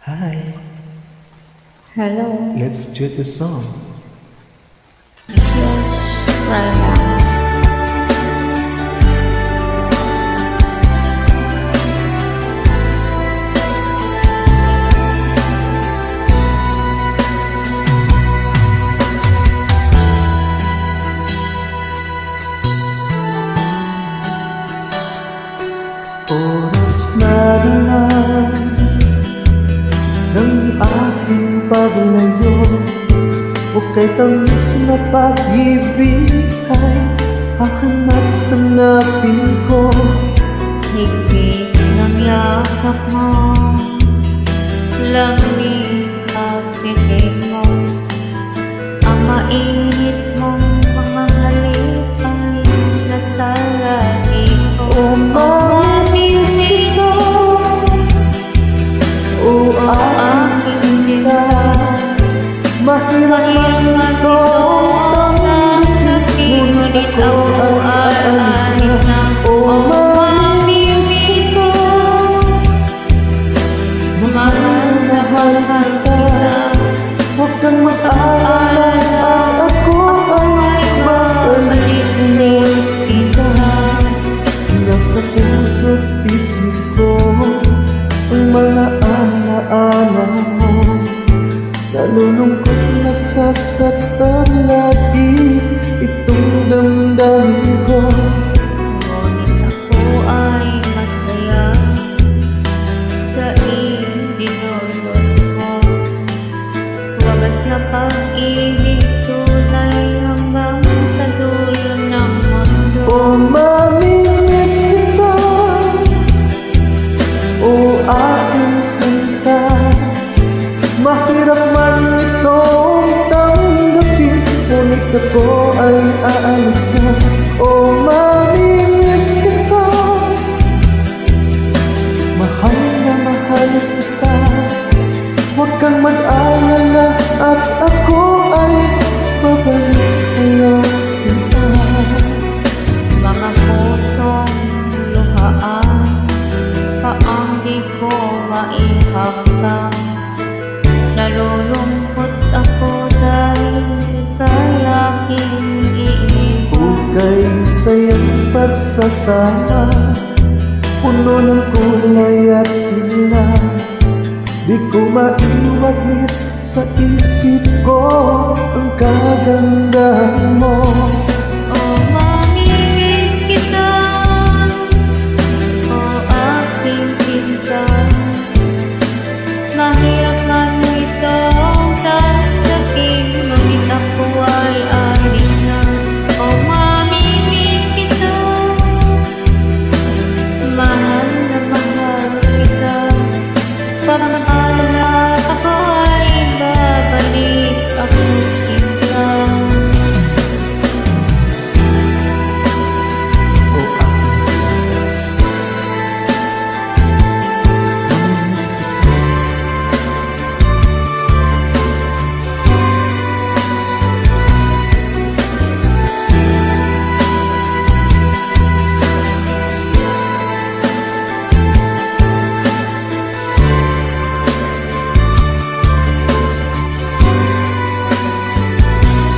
Hi, Hello. let's do the song. Yes, right now. Oras na naman ng aking paglayo, o kay tamis na pag-ibig ay hahanap-hanapin ko. Higpit ng yakap mo, lamig at titig mo, ang mainit mong mga halik ay nasa lagi ko. O mamiss kita, o aking sinta, mahirap man itong tanggapin, ngunit ako ay aalis na. O mamiss kita, mahal na mahal kita, huwag kang mag-alala, ako ay babalik na kita. Nasa puso't isip ko ang mga alaala mo, nalulungkot na sasaktan lagi itong damdamin ko. Ngunit ako ay masaya sa idinulot mo. Wagas na pag-ibig tunay hanggang sa dulo ng mundo. O mamimiss kita, o aking sinta, mahirap man itong tanggapin, ngunit ako ay aalis na. O mamimiss kita, mahal na mahal kita, huwag kang mag-alala at ako ay babalik sa'yo, sinta. Mga pusong luhaan, paang di ko maihaptan. Nalulungkot ako dahil kay aking iiwan. Hukay sayang pagsasama, puno ng kulay at sigla, di ko maiwaglit sa isip ko ang kagandahan mo. Oh, mamimiss kita, oh aking sinta, mahirap man itong tanggapin, ngunit ako ay alis na. Oh, mamimiss kita, mahal na mahal kita, pag mag-alala ako ay babalik ako kita. O aking sinta, mamimiss kita.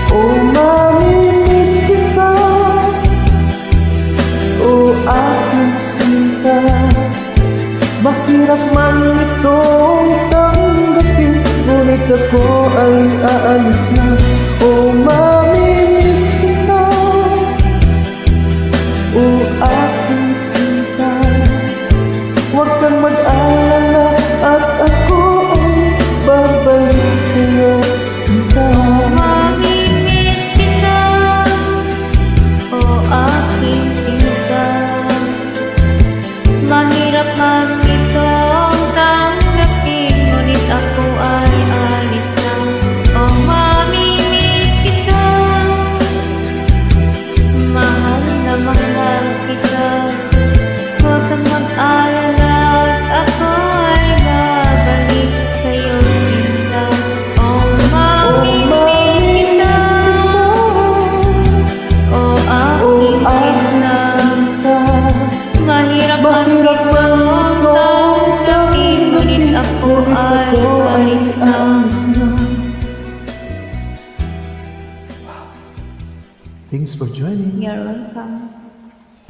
O mamimiss kita, o aking sinta, mahirap man itong tanggapin, ngunit ako ay aalis na. O mamimiss kita, o aking sinta, huwag kang mag-alala at ako ay babalik sa'yo, sinta. Mamimiss kita, oh aking sinta, mahirap man itong tanggapin, ngunit ako ay alis na. Oh mamimiss kita, mahal na mahal kita, huwag kang mag-alala at ako Thanks for joining. You're welcome.